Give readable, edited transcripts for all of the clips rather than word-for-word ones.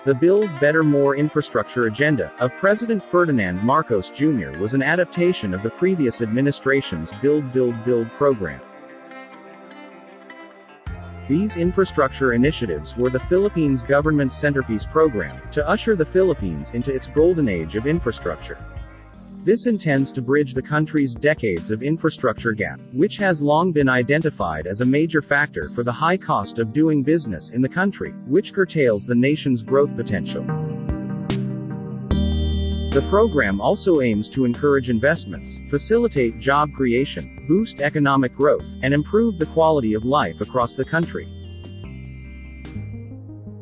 The Build Better More infrastructure agenda of President Ferdinand Marcos Jr. was an adaptation of the previous administration's Build program. These infrastructure initiatives were the Philippines government's centerpiece program, to usher the Philippines into its golden age of infrastructure. This intends to bridge the country's decades of infrastructure gap, which has long been identified as a major factor for the high cost of doing business in the country, which curtails the nation's growth potential. The program also aims to encourage investments, facilitate job creation, boost economic growth, and improve the quality of life across the country.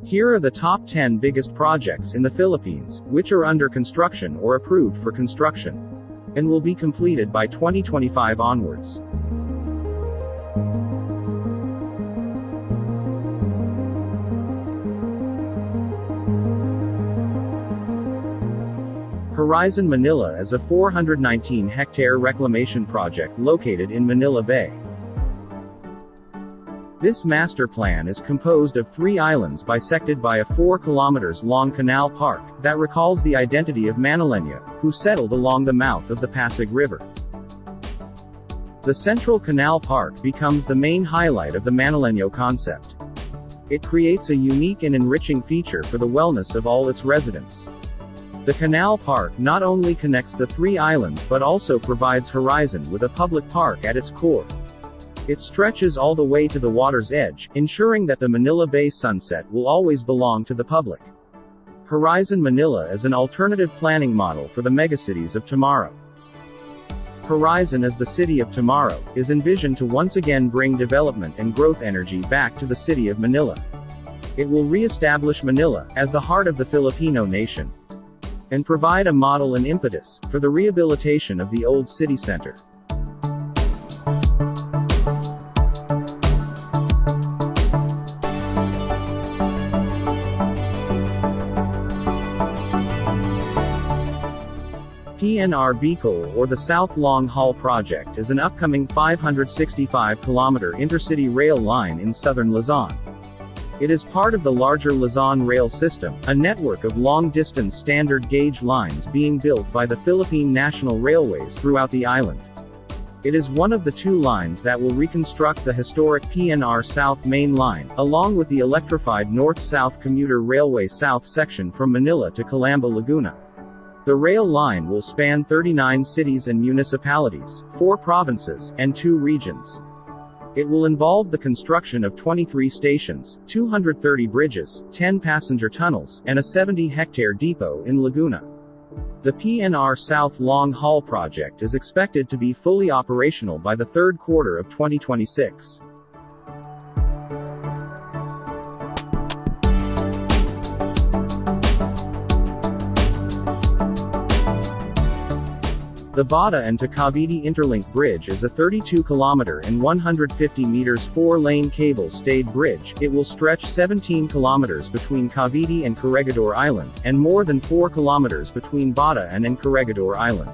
Here are the top 10 biggest projects in the Philippines, which are under construction or approved for construction, and will be completed by 2025 onwards. Horizon Manila is a 419-hectare reclamation project located in Manila Bay. This master plan is composed of 3 islands bisected by a 4 kilometers long canal park that recalls the identity of Manileño, who settled along the mouth of the Pasig River. The central canal park becomes the main highlight of the Manileño concept. It creates a unique and enriching feature for the wellness of all its residents. The canal park not only connects the 3 islands but also provides Horizon with a public park at its core. It stretches all the way to the water's edge, ensuring that the Manila Bay sunset will always belong to the public. Horizon Manila is an alternative planning model for the megacities of tomorrow. Horizon as the city of tomorrow is envisioned to once again bring development and growth energy back to the city of Manila. It will re-establish Manila as the heart of the Filipino nation and provide a model and impetus for the rehabilitation of the old city center. PNR Bicol, or the South Long Haul Project, is an upcoming 565-kilometer intercity rail line in southern Luzon. It is part of the larger Luzon Rail System, a network of long-distance standard-gauge lines being built by the Philippine National Railways throughout the island. It is one of the 2 lines that will reconstruct the historic PNR South Main Line, along with the electrified North-South Commuter Railway South section from Manila to Calamba, Laguna. The rail line will span 39 cities and municipalities, 4 provinces, and 2 regions. It will involve the construction of 23 stations, 230 bridges, 10 passenger tunnels, and a 70-hectare depot in Laguna. The PNR South Long Haul Project is expected to be fully operational by the 3rd quarter of 2026. The Bata and to Cavite Interlink Bridge is a 32-kilometer and 150 meters 4-lane cable-stayed bridge. It will stretch 17 kilometers between Cavite and Corregidor Island, and more than 4 kilometers between Bata and Corregidor Island.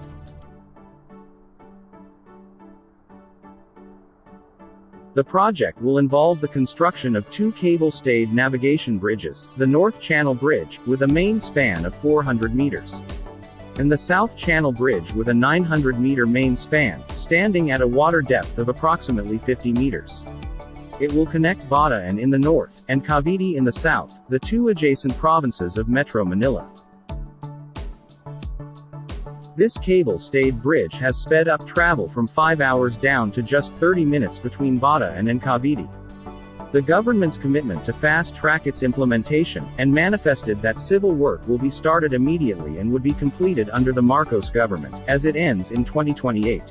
The project will involve the construction of 2 cable-stayed navigation bridges, the North Channel Bridge, with a main span of 400 meters. And the South Channel Bridge with a 900-meter main span, standing at a water depth of approximately 50 meters. It will connect Bata in the north, and Cavite in the south, the 2 adjacent provinces of Metro Manila. This cable-stayed bridge has sped up travel from 5 hours down to just 30 minutes between Bata and Cavite. The government's commitment to fast-track its implementation, and manifested that civil work will be started immediately and would be completed under the Marcos government, as it ends in 2028.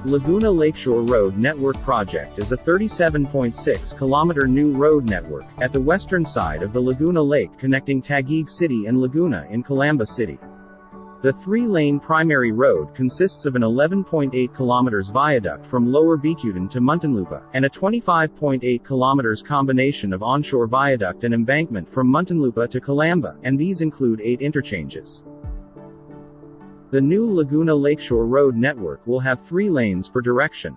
Laguna Lakeshore Road Network Project is a 37.6-kilometer new road network, at the western side of the Laguna Lake connecting Taguig City and Laguna in Calamba City. The 3-lane primary road consists of an 11.8 kilometers viaduct from Lower Bicutan to Muntinlupa, and a 25.8 kilometers combination of onshore viaduct and embankment from Muntinlupa to Calamba, and these include 8 interchanges. The new Laguna Lakeshore Road network will have 3 lanes per direction.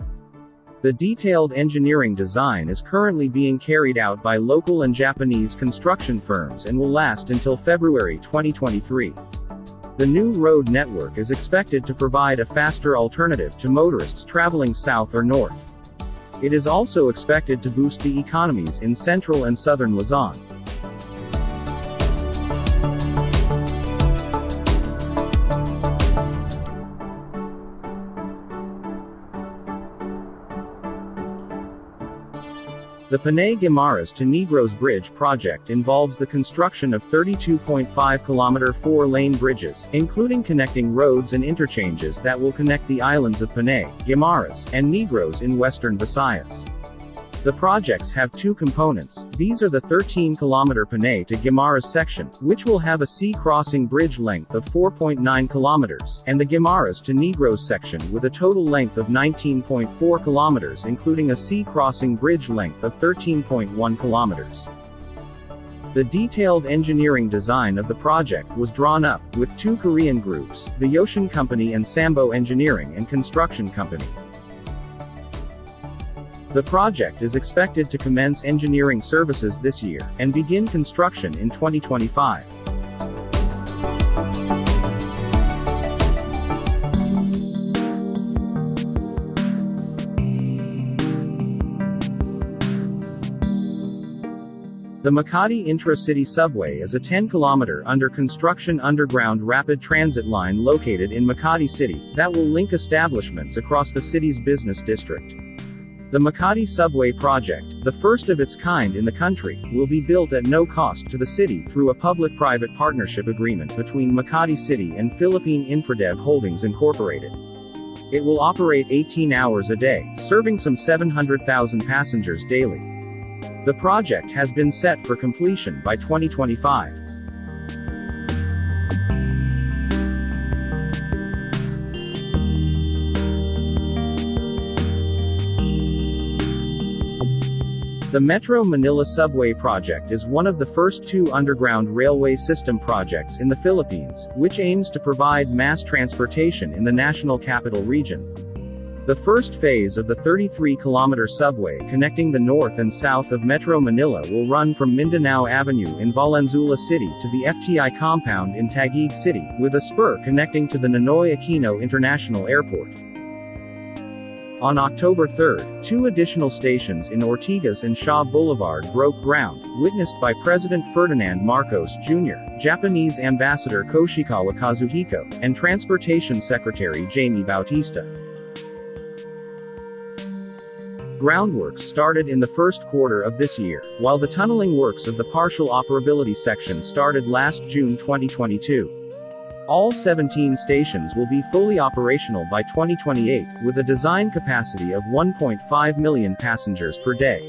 The detailed engineering design is currently being carried out by local and Japanese construction firms and will last until February 2023. The new road network is expected to provide a faster alternative to motorists traveling south or north. It is also expected to boost the economies in central and southern Luzon. The Panay-Guimaras to Negros Bridge project involves the construction of 32.5-kilometer 4-lane bridges, including connecting roads and interchanges that will connect the islands of Panay, Guimaras, and Negros in western Visayas. The projects have 2 components. These are the 13-kilometer Panay to Guimaras section, which will have a sea-crossing bridge length of 4.9 kilometers, and the Guimaras to Negros section with a total length of 19.4 kilometers including a sea-crossing bridge length of 13.1 kilometers. The detailed engineering design of the project was drawn up, with 2 Korean groups, the Yoshin Company and Sambo Engineering and Construction Company. The project is expected to commence engineering services this year, and begin construction in 2025. The Makati Intra-City Subway is a 10-kilometer under-construction underground rapid transit line located in Makati City, that will link establishments across the city's business district. The Makati Subway project, the first of its kind in the country, will be built at no cost to the city through a public-private partnership agreement between Makati City and Philippine Infradev Holdings Incorporated. It will operate 18 hours a day, serving some 700,000 passengers daily. The project has been set for completion by 2025. The Metro Manila Subway project is one of the first 2 underground railway system projects in the Philippines, which aims to provide mass transportation in the National Capital Region. The first phase of the 33-kilometer subway connecting the north and south of Metro Manila will run from Mindanao Avenue in Valenzuela City to the FTI compound in Taguig City, with a spur connecting to the Ninoy Aquino International Airport. On October 3, 2 additional stations in Ortigas and Shaw Boulevard broke ground, witnessed by President Ferdinand Marcos Jr., Japanese Ambassador Koshikawa Kazuhiko, and Transportation Secretary Jamie Bautista. Groundworks started in the first quarter of this year, while the tunneling works of the partial operability section started last June 2022. All 17 stations will be fully operational by 2028, with a design capacity of 1.5 million passengers per day.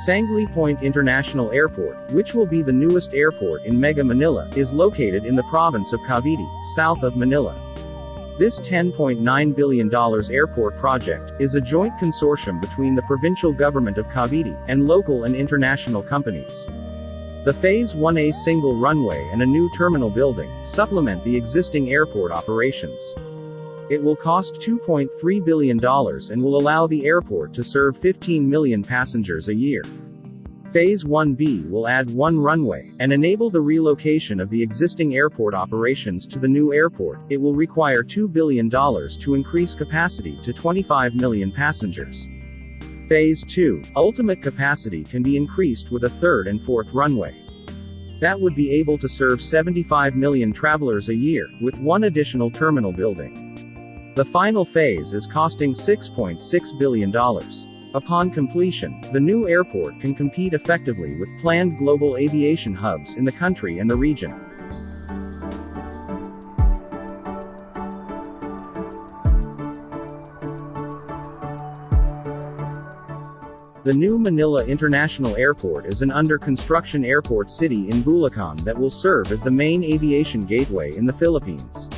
Sangley Point International Airport, which will be the newest airport in Mega Manila, is located in the province of Cavite, south of Manila. This $10.9 billion airport project is a joint consortium between the provincial government of Cavite and local and international companies. The Phase 1A single runway and a new terminal building supplement the existing airport operations. It will cost $2.3 billion and will allow the airport to serve 15 million passengers a year. Phase 1B will add 1 runway, and enable the relocation of the existing airport operations to the new airport. It will require $2 billion to increase capacity to 25 million passengers. Phase 2, ultimate capacity can be increased with a 3rd and 4th runway. That would be able to serve 75 million travelers a year, with 1 additional terminal building. The final phase is costing $6.6 billion. Upon completion, the new airport can compete effectively with planned global aviation hubs in the country and the region. The new Manila International Airport is an under-construction airport city in Bulacan that will serve as the main aviation gateway in the Philippines.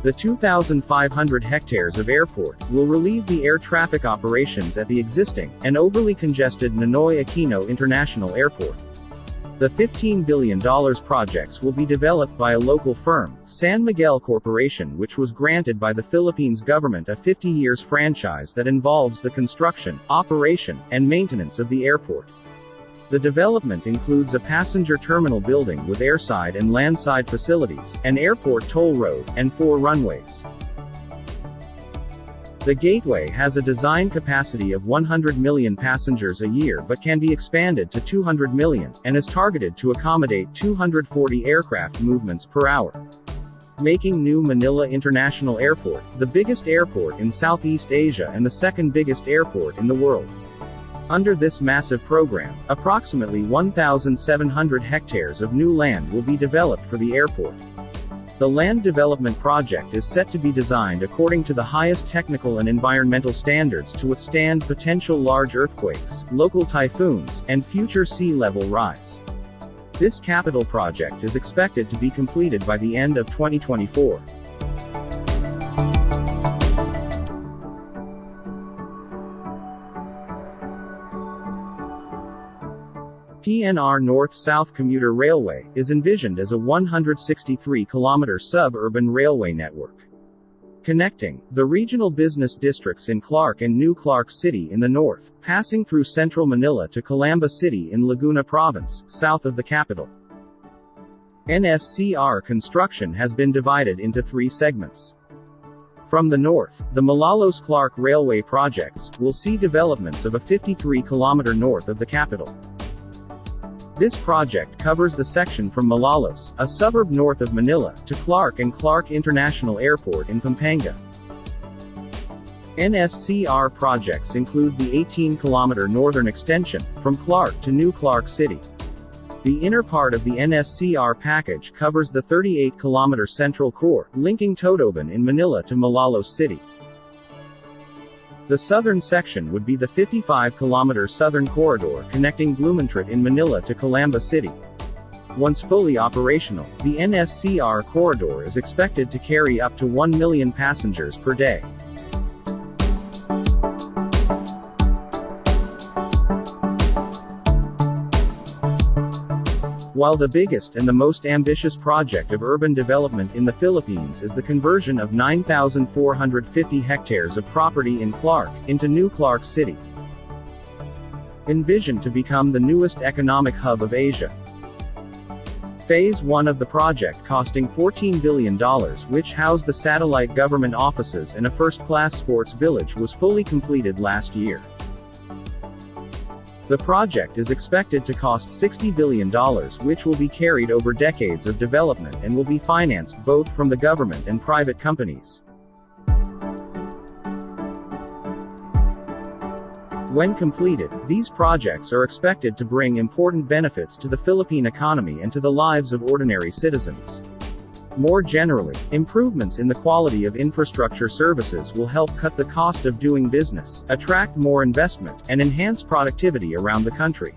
The 2,500 hectares of airport will relieve the air traffic operations at the existing and overly congested Ninoy Aquino International Airport. The $15 billion projects will be developed by a local firm, San Miguel Corporation, which was granted by the Philippines government a 50 years franchise that involves the construction, operation, and maintenance of the airport. The development includes a passenger terminal building with airside and landside facilities, an airport toll road, and 4 runways. The gateway has a design capacity of 100 million passengers a year but can be expanded to 200 million, and is targeted to accommodate 240 aircraft movements per hour. Making New Manila International Airport the biggest airport in Southeast Asia and the second biggest airport in the world. Under this massive program, approximately 1,700 hectares of new land will be developed for the airport. The land development project is set to be designed according to the highest technical and environmental standards to withstand potential large earthquakes, local typhoons, and future sea level rise. This capital project is expected to be completed by the end of 2024. PNR North-South Commuter Railway is envisioned as a 163-kilometer suburban railway network, connecting the regional business districts in Clark and New Clark City in the north, passing through central Manila to Calamba City in Laguna Province, south of the capital. NSCR construction has been divided into 3 segments. From the north, the Malolos-Clark Railway projects will see developments of a 53-kilometer north of the capital. This project covers the section from Malolos, a suburb north of Manila, to Clark and Clark International Airport in Pampanga. NSCR projects include the 18-kilometer northern extension, from Clark to New Clark City. The inner part of the NSCR package covers the 38-kilometer central core, linking Totoban in Manila to Malolos City. The southern section would be the 55-kilometer southern corridor connecting Blumentritt in Manila to Calamba City. Once fully operational, the NSCR corridor is expected to carry up to 1 million passengers per day. While the biggest and the most ambitious project of urban development in the Philippines is the conversion of 9,450 hectares of property in Clark into New Clark City, envisioned to become the newest economic hub of Asia. Phase 1 of the project, costing $14 billion, which housed the satellite government offices and a first-class sports village, was fully completed last year. The project is expected to cost $60 billion, which will be carried over decades of development and will be financed both from the government and private companies. When completed, these projects are expected to bring important benefits to the Philippine economy and to the lives of ordinary citizens. More generally, improvements in the quality of infrastructure services will help cut the cost of doing business, attract more investment, and enhance productivity around the country.